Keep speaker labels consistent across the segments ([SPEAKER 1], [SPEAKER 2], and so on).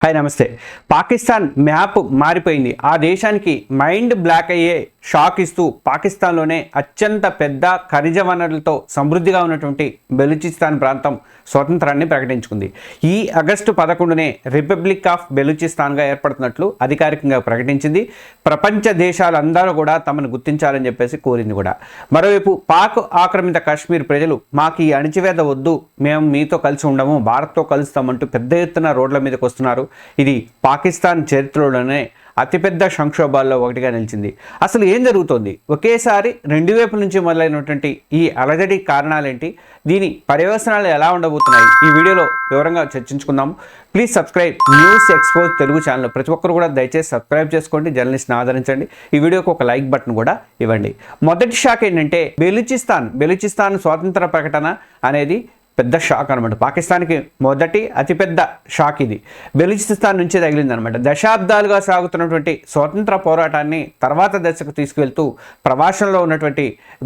[SPEAKER 1] Hi నమస్తే. Pakistan map మారిపోయింది. ఆ దేశానికి మైండ్ బ్లాక్ అయ్యే షాక్ ఇస్తూ పాకిస్తాన్లోనే అత్యంత పెద్ద ఖనిజ వనరులతో సమృద్ధిగా ఉన్నటువంటి బెలూచిస్తాన్ ప్రాంతం స్వతంత్రాన్ని ప్రకటించుకుంది. ఈ ఆగస్టు 11నే రిపబ్లిక్ ఆఫ్ బెలూచిస్తాన్గా ఏర్పడుతున్నట్లు అధికారికంగా ప్రకటించింది. ప్రపంచ దేశాలందరూ కూడా తమను గుర్తించాలని చెప్పేసి కోరింది కూడా. మరోవైపు పాక్ ఆక్రమిత కాశ్మీర్ ప్రజలు మాకు ఈ అణచివేత వద్దు, మేము మీతో కలిసి ఉండము, భారత్తో కలుస్తామంటూ పెద్ద ఎత్తున రోడ్ల మీదకి వస్తున్నారు. ఇది పాకిస్తాన్ చరిత్రలోనే అతిపెద్ద సంక్షోభాల్లో ఒకటిగా నిలిచింది. అసలు ఏం జరుగుతోంది? ఒకేసారి రెండు వైపుల నుంచి మొదలైనటువంటి ఈ అలజడి కారణాలేంటి, దీని పర్యవసనాలు ఎలా ఉండబోతున్నాయి, ఈ వీడియోలో వివరంగా చర్చించుకుందాం. Please subscribe news expose Telugu channel. ప్రతి ఒక్కరు కూడా దయచేసి సబ్స్క్రైబ్ చేసుకోండి, జర్నలిస్ట్ని ఆదరించండి. ఈ వీడియోకి ఒక లైక్ బటన్ కూడా ఇవ్వండి. మొదటి షాక్ ఏంటంటే బెలూచిస్తాన్ స్వాతంత్ర ప్రకటన అనేది పెద్ద షాక్ అనమాట. పాకిస్తాన్కి మొదటి అతిపెద్ద షాక్ ఇది బెలూచిస్తాన్ నుంచే తగిలిందనమాట. దశాబ్దాలుగా సాగుతున్నటువంటి స్వాతంత్ర పోరాటాన్ని తర్వాత దశకు తీసుకువెళ్తూ ప్రవాసంలో ఉన్నటువంటి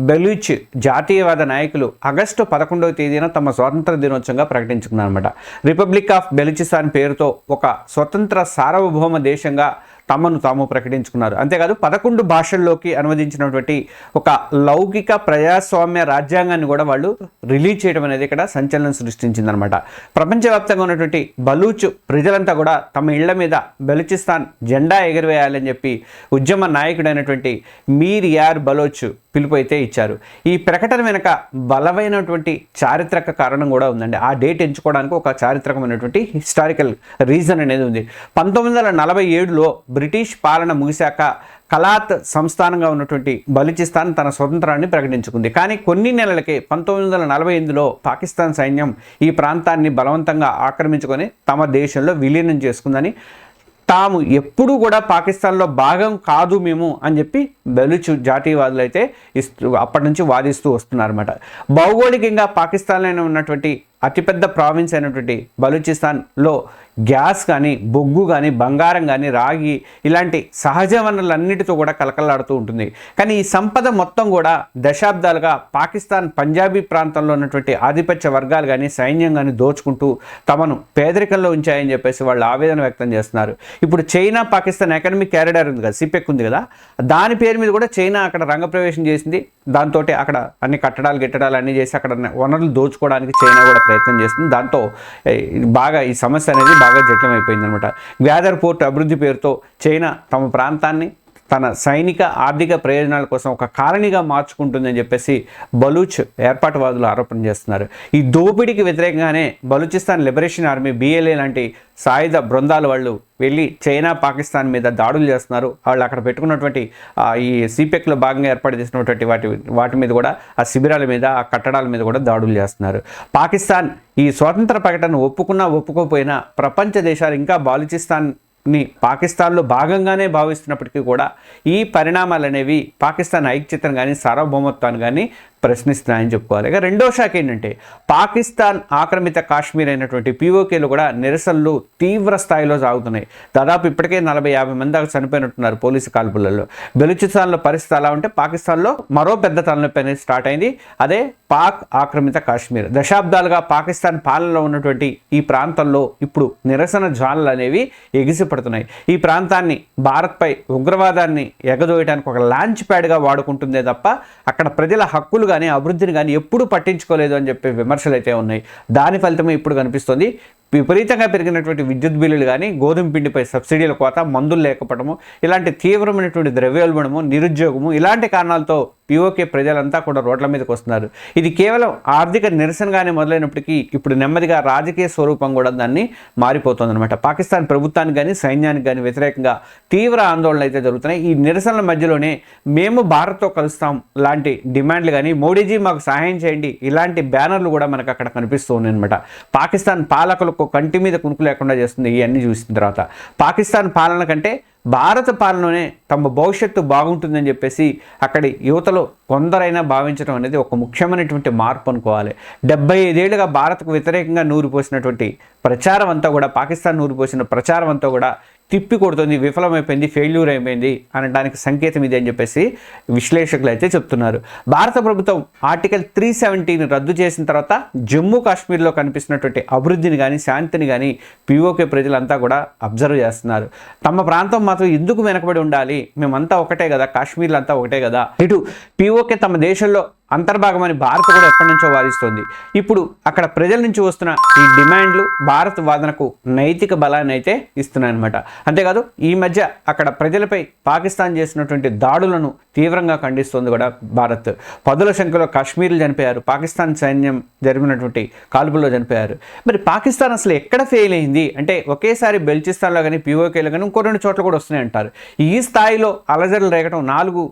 [SPEAKER 1] బెలూచ్ జాతీయవాద నాయకులు ఆగస్టు 11వ తేదీన తమ స్వాతంత్ర దినోత్సవంగా ప్రకటించుకున్నారన్నమాట. రిపబ్లిక్ ఆఫ్ బెలూచిస్తాన్ పేరుతో ఒక స్వతంత్ర సార్వభౌమ దేశంగా తమను తాము ప్రకటించుకున్నారు. అంతేకాదు 11 భాషల్లోకి అనువదించినటువంటి ఒక లౌకిక ప్రజాస్వామ్య రాజ్యాంగాన్ని కూడా వాళ్ళు రిలీజ్ చేయడం అనేది ఇక్కడ సంచలనం సృష్టించిందనమాట. ప్రపంచవ్యాప్తంగా ఉన్నటువంటి బలూచ్ ప్రజలంతా కూడా తమ ఇళ్ల మీద బెలూచిస్తాన్ జెండా ఎగురవేయాలని చెప్పి ఉద్యమ నాయకుడైనటువంటి మీర్ యార్ బలోచ్ పిలుపు అయితే ఇచ్చారు. ఈ ప్రకటన వెనక బలమైనటువంటి చారిత్రక కారణం కూడా ఉందండి. ఆ డేట్ ఎంచుకోవడానికి ఒక చారిత్రకమైనటువంటి హిస్టారికల్ రీజన్ అనేది ఉంది. 1947లో బ్రిటిష్ పాలన ముగిశాక కలాత్ సంస్థానంగా ఉన్నటువంటి బలూచిస్తాన్ తన స్వతంత్రాన్ని ప్రకటించుకుంది. కానీ కొన్ని నెలలకే 1948లో పాకిస్తాన్ సైన్యం ఈ ప్రాంతాన్ని బలవంతంగా ఆక్రమించుకొని తమ దేశంలో విలీనం చేసుకుందని, తాము ఎప్పుడూ కూడా పాకిస్తాన్లో భాగం కాదు మేము అని చెప్పి బెలూచ్ జాతీయవాదులు అయితే అప్పటి నుంచి వాదిస్తూ వస్తున్నారన్నమాట. భౌగోళికంగా పాకిస్తాన్లోనే ఉన్నటువంటి అతిపెద్ద ప్రావిన్స్ అయినటువంటి బలూచిస్తాన్లో గ్యాస్ కానీ, బొగ్గు కానీ, బంగారం కానీ, రాగి ఇలాంటి సహజ వనరులన్నిటితో కూడా కలకలాడుతూ ఉంటుంది. కానీ ఈ సంపద మొత్తం కూడా దశాబ్దాలుగా పాకిస్తాన్ పంజాబీ ప్రాంతంలో ఉన్నటువంటి ఆధిపత్య వర్గాలు కానీ, సైన్యం కానీ దోచుకుంటూ తమను పేదరికంలో ఉంచాయని చెప్పేసి వాళ్ళు ఆవేదన వ్యక్తం చేస్తున్నారు. ఇప్పుడు చైనా పాకిస్తాన్ ఎకనమిక్ కారిడార్ ఉంది కదా, సిపెక్ ఉంది కదా, దాని పేరు మీద కూడా చైనా అక్కడ రంగప్రవేశం చేసింది. దాంతో అక్కడ అన్ని కట్టడాలు అన్నీ చేసి అక్కడ వనరులు దోచుకోవడానికి చైనా కూడా ప్రయత్నం చేస్తుంది. దాంతో బాగా ఈ సమస్య అనేది బాగా జటిలమైపోయింది అనమాట. గ్వాదర్ పోర్ట్ అభివృద్ధి పేరుతో చైనా తమ ప్రాంతాన్ని తన సైనిక ఆర్థిక ప్రయోజనాల కోసం ఒక కాలనీగా మార్చుకుంటుందని చెప్పేసి బలూచ్ ఏర్పాటువాదులు ఆరోపణ చేస్తున్నారు. ఈ దోపిడీకి వ్యతిరేకంగానే బలూచిస్తాన్ లిబరేషన్ ఆర్మీ BLA లాంటి సాయుధ బృందాలు వాళ్ళు వెళ్ళి చైనా పాకిస్తాన్ మీద దాడులు చేస్తున్నారు. వాళ్ళు అక్కడ పెట్టుకున్నటువంటి ఈ సిపెక్లో భాగంగా ఏర్పాటు చేసినటువంటి వాటి మీద కూడా, ఆ శిబిరాల మీద, ఆ కట్టడాల మీద కూడా దాడులు చేస్తున్నారు. పాకిస్తాన్ ఈ స్వాతంత్ర ప్రకటన ఒప్పుకున్నా ఒప్పుకోకపోయినా ప్రపంచ దేశాలు ఇంకా బలూచిస్తాన్ని పాకిస్తాన్లో భాగంగానే భావిస్తున్నప్పటికీ కూడా ఈ పరిణామాలు అనేవి పాకిస్తాన్ ఐక్యతను కానీ, సార్వభౌమత్వాన్ని కానీ ప్రశ్నిస్తున్నాయని చెప్పుకోవాలి. ఇక రెండో షాక్ ఏంటంటే పాకిస్తాన్ ఆక్రమిత కాశ్మీర్ అయినటువంటి POKలో కూడా నిరసనలు తీవ్ర స్థాయిలో సాగుతున్నాయి. దాదాపు ఇప్పటికే 40-50 మంది దాకా చనిపోయినట్టున్నారు పోలీసు కాల్పులలో. బెలూచిస్తాన్లో పరిస్థితి అలా ఉంటే పాకిస్తాన్లో మరో పెద్ద తలనొప్పి అనేది స్టార్ట్ అయింది. అదే పాక్ ఆక్రమిత కాశ్మీర్. దశాబ్దాలుగా పాకిస్తాన్ పాలనలో ఉన్నటువంటి ఈ ప్రాంతంలో ఇప్పుడు నిరసన జ్వాలలు అనేవి ఎగిసిపడుతున్నాయి. ఈ ప్రాంతాన్ని భారత్పై ఉగ్రవాదాన్ని ఎగదోయడానికి ఒక లాంచ్ ప్యాడ్గా వాడుకుంటుందే తప్ప అక్కడ ప్రజల హక్కులు కానీ, అభివృద్ధిని కానీ ఎప్పుడూ పట్టించుకోలేదు అని చెప్పే విమర్శలు అయితే ఉన్నాయి. దాని ఫలితమే ఇప్పుడు కనిపిస్తుంది. విపరీతంగా పెరిగినటువంటి విద్యుత్ బిల్లులు కానీ, గోధుమ పిండిపై సబ్సిడీల కోత, మందులు లేకపోవడము, ఇలాంటి తీవ్రమైనటువంటి ద్రవ్యోల్బణము, నిరుద్యోగము, ఇలాంటి కారణాలతో POK ప్రజలంతా కూడా రోడ్ల మీదకి వస్తున్నారు. ఇది కేవలం ఆర్థిక నిరసనగానే మొదలైనప్పటికీ ఇప్పుడు నెమ్మదిగా రాజకీయ స్వరూపం కూడా దాన్ని మారిపోతుందన్నమాట. పాకిస్తాన్ ప్రభుత్వానికి కానీ, సైన్యానికి కానీ వ్యతిరేకంగా తీవ్ర ఆందోళనలు అయితే జరుగుతున్నాయి. ఈ నిరసనల మధ్యలోనే మేము భారత్తో కలుస్తాం లాంటి డిమాండ్లు కానీ, మోడీజీ మాకు సహాయం చేయండి ఇలాంటి బ్యానర్లు కూడా మనకు అక్కడ కనిపిస్తూ ఉన్నాయి అనమాట. పాకిస్తాన్ పాలకులకు కంటి మీద కునుకు లేకుండా చేస్తుంది ఇవన్నీ చూసిన తర్వాత. పాకిస్తాన్ పాలన కంటే భారత పాలనలోనే తమ భవిష్యత్తు బాగుంటుందని చెప్పేసి అక్కడి యువతలో కొందరైనా భావించడం అనేది ఒక ముఖ్యమైనటువంటి మార్పు అనుకోవాలి. 75 ఏళ్ళుగా భారత్కు వ్యతిరేకంగా నూరిపోసినటువంటి ప్రచారం అంతా కూడా, పాకిస్తాన్ నూరిపోసిన ప్రచారం అంతా కూడా తిప్పి కొడుతుంది, విఫలమైపోయింది, ఫెయిల్యూర్ అయిపోయింది అనడానికి సంకేతం ఇది అని చెప్పేసి విశ్లేషకులు అయితే చెప్తున్నారు. భారత ప్రభుత్వం ఆర్టికల్ 370ని రద్దు చేసిన తర్వాత జమ్మూ కాశ్మీర్లో కనిపిస్తున్నటువంటి అభివృద్ధిని కానీ శాంతిని కానీ పీఓకే ప్రజలంతా కూడా అబ్జర్వ్ చేస్తున్నారు. తమ ప్రాంతం మాత్రం ఎందుకు వెనకబడి ఉండాలి, మేమంతా ఒకటే కదా, కాశ్మీర్లో అంతా ఒకటే కదా, ఇటు పీఓకే తమ దేశంలో అంతర్భాగమని భారత్ కూడా ఎప్పటి నుంచో వాదిస్తోంది. ఇప్పుడు అక్కడ ప్రజల నుంచి వస్తున్న ఈ డిమాండ్లు భారత్ వాదనకు నైతిక బలాన్ని అయితే ఇస్తున్నాయన్నమాట. అంతేకాదు ఈ మధ్య అక్కడ ప్రజలపై పాకిస్తాన్ చేసినటువంటి దాడులను తీవ్రంగా ఖండిస్తోంది కూడా భారత్. పదుల సంఖ్యలో కాశ్మీర్లు చనిపోయారు, పాకిస్తాన్ సైన్యం జరిపినటువంటి కాల్పుల్లో చనిపోయారు. మరి పాకిస్తాన్ అసలు ఎక్కడ ఫెయిల్ అయింది అంటే ఒకేసారి బెల్చిస్తాన్లో కానీ పీఓకేలో కానీ ఇంకో 2 చోట్ల కూడా వస్తున్నాయి అంటారు. ఈ స్థాయిలో అలజడులు రేగటం 4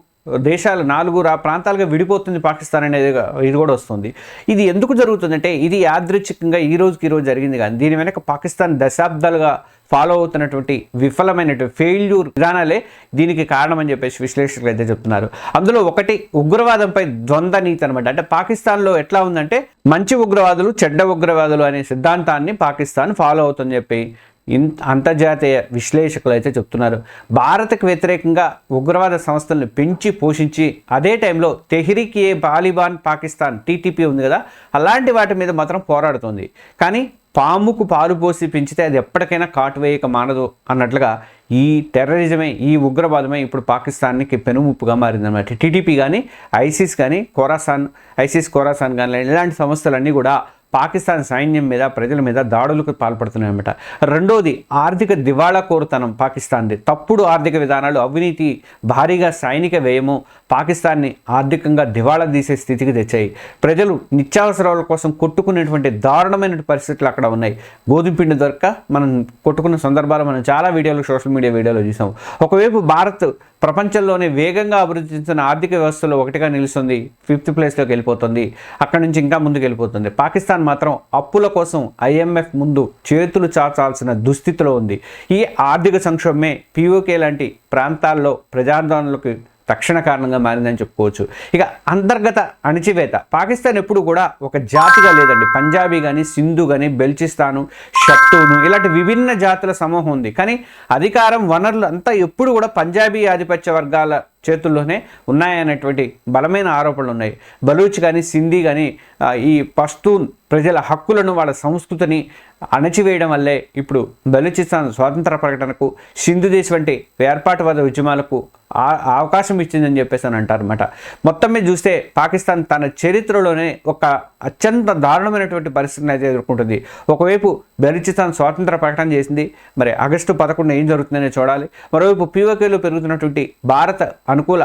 [SPEAKER 1] దేశాలు 4 ప్రాంతాలుగా విడిపోతుంది పాకిస్తాన్ అనేది ఇది కూడా వస్తుంది. ఇది ఎందుకు జరుగుతుందంటే ఇది యాదృచ్ఛికంగా ఈ రోజుకి ఈరోజు జరిగింది కానీ దీని వెనక పాకిస్తాన్ దశాబ్దాలుగా ఫాలో అవుతున్నటువంటి విఫలమైనటువంటి ఫెయిల్యూర్ విధానాలే దీనికి కారణమని చెప్పేసి విశ్లేషకులు అయితే చెప్తున్నారు. అందులో ఒకటి ఉగ్రవాదంపై ద్వంద్వ నీతి అనమాట. అంటే పాకిస్తాన్లో ఎట్లా ఉందంటే మంచి ఉగ్రవాదులు చెడ్డ ఉగ్రవాదులు అనే సిద్ధాంతాన్ని పాకిస్తాన్ ఫాలో అవుతుందని చెప్పి అంతర్జాతీయ విశ్లేషకులు అయితే చెప్తున్నారు. భారత్కు వ్యతిరేకంగా ఉగ్రవాద సంస్థలను పెంచి పోషించి అదే టైంలో తెహ్రీక్-ఏ-తాలిబాన్ పాకిస్తాన్ టీటీపీ ఉంది కదా, అలాంటి వాటి మీద మాత్రం పోరాడుతుంది. కానీ పాముకు పాలు పోసి పెంచితే అది ఎప్పటికైనా కాటువేయక మానదు అన్నట్లుగా ఈ టెర్రరిజమే ఈ ఉగ్రవాదమే ఇప్పుడు పాకిస్తాన్కి పెనుముప్పుగా మారిందన్నమాట. టీటీపీ కానీ ఐసిస్ ఖోరాసాన్ కానీ ఇలాంటి సంస్థలన్నీ కూడా పాకిస్తాన్ సైన్యం మీద ప్రజల మీద దాడులకు పాల్పడుతున్నాయన్నమాట. రెండోది ఆర్థిక దివాళా కోరుతనం పాకిస్తాన్ది. తప్పుడు ఆర్థిక విధానాలు, అవినీతి, భారీగా సైనిక వ్యయము పాకిస్తాన్ని ఆర్థికంగా దివాళా తీసే స్థితికి తెచ్చాయి. ప్రజలు నిత్యావసరాల కోసం కొట్టుకునేటువంటి దారుణమైన పరిస్థితులు అక్కడ ఉన్నాయి. గోధుమ పిండి దొరక్క మనం కొట్టుకున్న సందర్భాలు మనం చాలా వీడియోలు సోషల్ మీడియా వీడియోలో చూసాం. ఒకవైపు భారత్ ప్రపంచంలోనే వేగంగా అభివృద్ధి చెందుతున్న ఆర్థిక వ్యవస్థలో ఒకటిగా నిలుస్తుంది, 5th ప్లేస్లోకి వెళ్ళిపోతుంది, అక్కడి నుంచి ఇంకా ముందుకు వెళ్ళిపోతుంది. పాకిస్తాన్ మాత్రం అప్పుల కోసం ఐఎంఎఫ్ ముందు చేతులు చాచాల్సిన దుస్థితిలో ఉంది. ఈ ఆర్థిక సంక్షోభమే పీఓకే లాంటి ప్రాంతాల్లో ప్రజాందోళనలకు తక్షణ కారణంగా మారిందని చెప్పుకోవచ్చు. ఇక అంతర్గత అణచివేత పాకిస్తాన్ ఎప్పుడు కూడా ఒక జాతిగా లేదండి. పంజాబీ కానీ, సింధు కానీ, బెల్చిస్తాను, షట్టూను ఇలాంటి విభిన్న జాతుల సమూహం ఉంది. కానీ అధికారం, వనరులు అంతా ఎప్పుడు కూడా పంజాబీ ఆధిపత్య వర్గాల చేతుల్లోనే ఉన్నాయనేటువంటి బలమైన ఆరోపణలు ఉన్నాయి. బలూచ్ కానీ, సింధీ కానీ ఈ పష్తూన్ ప్రజల హక్కులను, వాళ్ళ సంస్కృతిని అణచివేయడం వల్లే ఇప్పుడు బలూచిస్తాన్ స్వాతంత్ర ప్రకటనకు, సింధు దేశ్ వంటి ఏర్పాటువాద ఉద్యమాలకు అవకాశం ఇచ్చిందని చెప్పేసి అని అంటారన్నమాట. మొత్తం మీద చూస్తే పాకిస్తాన్ తన చరిత్రలోనే ఒక అత్యంత దారుణమైనటువంటి పరిస్థితిని అయితే ఎదుర్కొంటుంది. ఒకవైపు బలూచిస్తాన్ స్వాతంత్ర ప్రకటన చేసింది, మరి ఆగస్టు 11 ఏం జరుగుతుందనే చూడాలి. మరోవైపు పీఓకేలో పెరుగుతున్నటువంటి భారత అనుకూల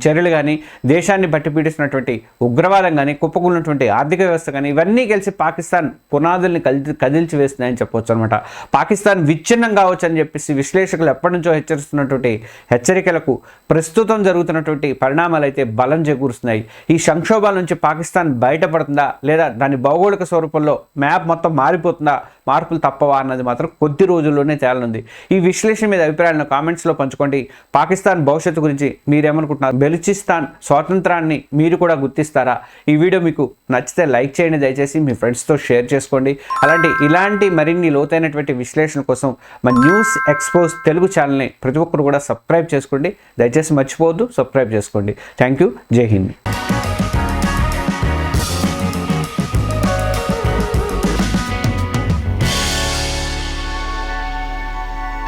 [SPEAKER 1] చర్యలు కానీ, దేశాన్ని బట్టి పీడిస్తున్నటువంటి ఉగ్రవాదం కానీ, కుప్పకూలినటువంటి ఆర్థిక వ్యవస్థ కానీ ఇవన్నీ కలిసి పాకిస్తాన్ పునాదుల్ని కదిల్చి వేస్తున్నాయని చెప్పవచ్చు అనమాట. పాకిస్తాన్ విచ్ఛిన్నం కావచ్చు అని చెప్పేసి విశ్లేషకులు ఎప్పటి నుంచో హెచ్చరిస్తున్నటువంటి హెచ్చరికలకు ప్రస్తుతం జరుగుతున్నటువంటి పరిణామాలు అయితే బలం చేకూరుస్తున్నాయి. ఈ సంక్షోభాల నుంచి పాకిస్తాన్ బయటపడుతుందా లేదా దాని భౌగోళిక స్వరూపంలో మ్యాప్ మొత్తం మారిపోతుందా, మార్పులు తప్పవా అన్నది మాత్రం కొద్ది రోజుల్లోనే తేలనుంది. ఈ విశ్లేషణ మీద అభిప్రాయాలను కామెంట్స్లో పంచుకోండి. పాకిస్తాన్ భవిష్యత్తు గురించి మీరేమనుకుంటున్నారు? బెలూచిస్తాన్ స్వాతంత్రాన్ని మీరు కూడా గుర్తిస్తారా? ఈ వీడియో మీకు నచ్చితే లైక్ చేయండి, దయచేసి మీ ఫ్రెండ్స్తో షేర్ చేసుకోండి. ఇలాంటి మరిన్ని లోతైనటువంటి విశ్లేషణ కోసం మా న్యూస్ ఎక్స్పోజ్ తెలుగు ఛానల్ని ప్రతి ఒక్కరు కూడా సబ్స్క్రైబ్ చేసుకోండి. దయచేసి మర్చిపోవద్దు, సబ్స్క్రైబ్ చేసుకోండి. Thank you. జై హింద్.